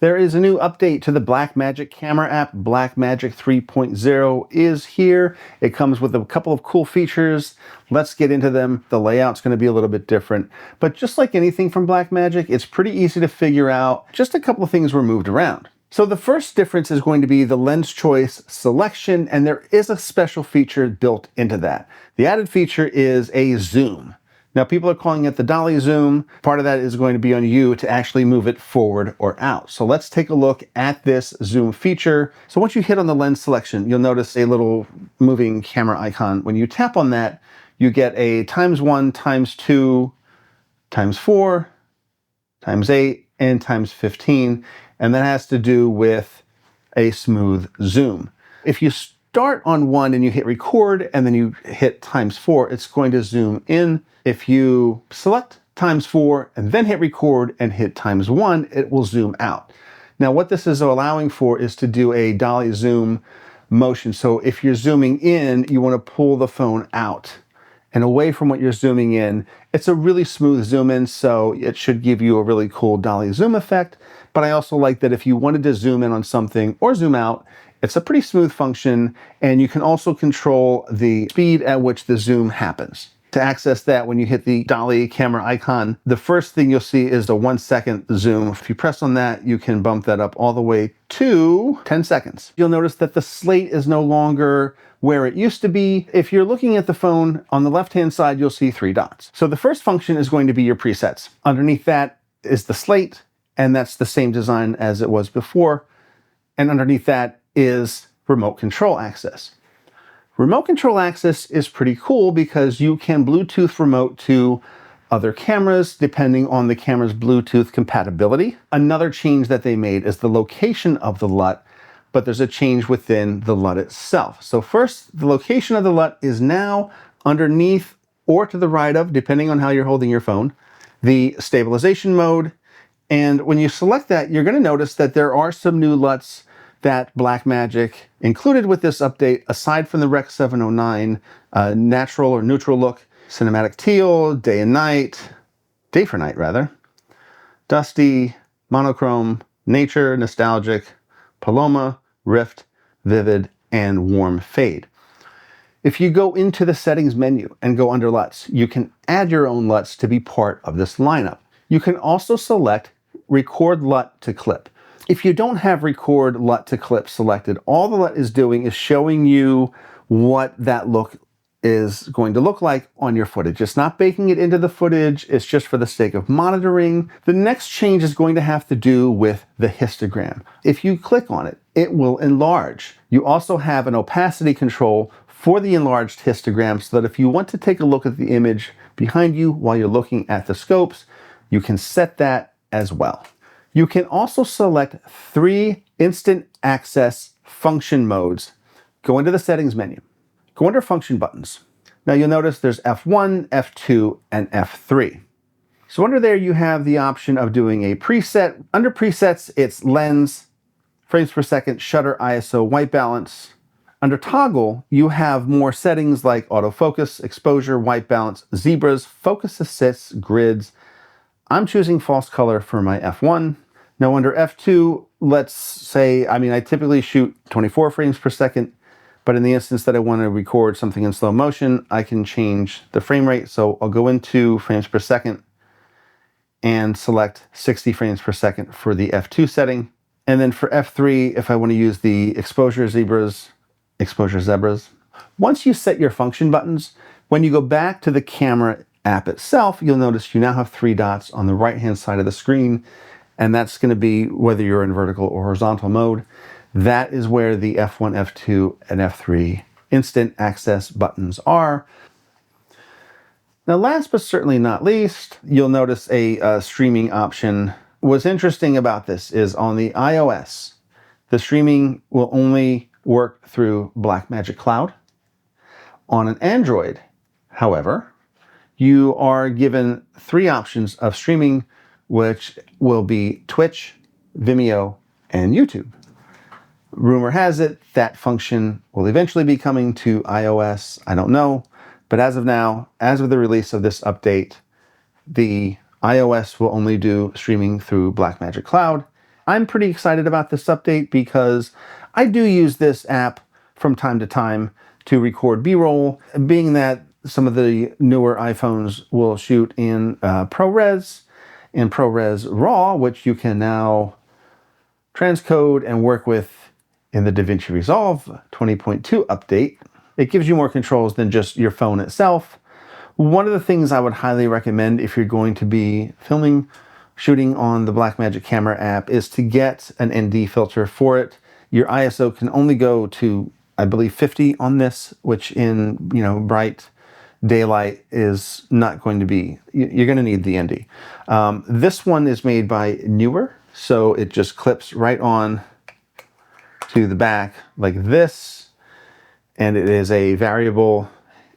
There is a new update to the Blackmagic Camera App. Blackmagic 3.0 is here. It comes with a couple of cool features. Let's get into them. The layout's going to be a little bit different, but just like anything from Blackmagic, it's pretty easy to figure out. Just a couple of things were moved around. So the first difference is going to be the lens choice selection, and there is a special feature built into that. The added feature is a zoom. Now, people are calling it the Dolly zoom. Part of that is going to be on you to actually move it forward or out. So let's take a look at this zoom feature. So once you hit on the lens selection, you'll notice a little moving camera icon. When you tap on that, you get a ×1, ×2, ×4, ×8, and ×15. And that has to do with a smooth zoom. If you start on 1 and you hit record and then you hit ×4, it's going to zoom in. If you select ×4 and then hit record and hit ×1, it will zoom out. Now what this is allowing for is to do a dolly zoom motion. So if you're zooming in, you want to pull the phone out and away from what you're zooming in. It's a really smooth zoom in, so it should give you a really cool dolly zoom effect. But I also like that if you wanted to zoom in on something or zoom out, it's a pretty smooth function, and you can also control the speed at which the zoom happens. To access that, when you hit the Dolly camera icon, the first thing you'll see is the 1 second zoom. If you press on that, you can bump that up all the way to 10 seconds. You'll notice that the slate is no longer where it used to be. If you're looking at the phone, on the left-hand side, you'll see 3 dots. So the first function is going to be your presets. Underneath that is the slate, and that's the same design as it was before. And underneath that is remote control access. Remote control access is pretty cool because you can Bluetooth remote to other cameras depending on the camera's Bluetooth compatibility. Another change that they made is the location of the LUT, but there's a change within the LUT itself. So first, the location of the LUT is now underneath or to the right of, depending on how you're holding your phone, the stabilization mode. And when you select that, you're going to notice that there are some new LUTs that Blackmagic included with this update, aside from the Rec 709 natural or neutral look, cinematic teal, day and night, day for night rather, dusty, monochrome, nature, nostalgic, paloma, rift, vivid, and warm fade. If you go into the settings menu and go under LUTs, you can add your own LUTs to be part of this lineup. You can also select record LUT to clip. If you don't have record LUT to clip selected, all the LUT is doing is showing you what that look is going to look like on your footage. It's not baking it into the footage, it's just for the sake of monitoring. The next change is going to have to do with the histogram. If you click on it, it will enlarge. You also have an opacity control for the enlarged histogram so that if you want to take a look at the image behind you while you're looking at the scopes, you can set that as well. You can also select 3 instant access function modes. Go into the settings menu. Go under function buttons. Now you'll notice there's F1, F2, and F3. So under there you have the option of doing a preset. Under presets, it's lens, frames per second, shutter, ISO, white balance. Under toggle, you have more settings like autofocus, exposure, white balance, zebras, focus assists, grids. I'm choosing false color for my F1. Now under F2, let's say, I typically shoot 24 frames per second, but in the instance that I want to record something in slow motion, I can change the frame rate. So I'll go into frames per second and select 60 frames per second for the F2 setting. And then for F3, if I want to use the exposure zebras. Once you set your function buttons, when you go back to the camera app itself, you'll notice you now have 3 dots on the right-hand side of the screen, and that's going to be whether you're in vertical or horizontal mode. That is where the F1, F2, and F3 instant access buttons are. Now, last but certainly not least, you'll notice a streaming option. What's interesting about this is on the iOS, the streaming will only work through Blackmagic Cloud. On an Android, however, you are given 3 options of streaming, which will be Twitch, Vimeo, and YouTube. Rumor has it that function will eventually be coming to iOS. I don't know, but as of now, as of the release of this update, the iOS will only do streaming through Blackmagic Cloud. I'm pretty excited about this update because I do use this app from time to time to record B-roll, being that some of the newer iPhones will shoot in ProRes and ProRes RAW, which you can now transcode and work with in the DaVinci Resolve 20.2 update. It gives you more controls than just your phone itself. One of the things I would highly recommend if you're going to be shooting on the Blackmagic Camera app is to get an ND filter for it. Your ISO can only go to, I believe, 50 on this, which in bright daylight is not going to be, you're going to need the ND. This one is made by Newer, so it just clips right on to the back like this, and it is a variable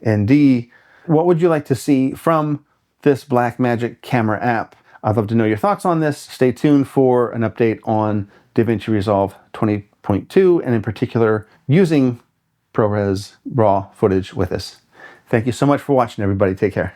ND. What would you like to see from this Blackmagic Camera app? I'd love to know your thoughts on this. Stay tuned for an update on DaVinci Resolve 20.2, and in particular, using ProRes RAW footage with this. Thank you so much for watching, everybody. Take care.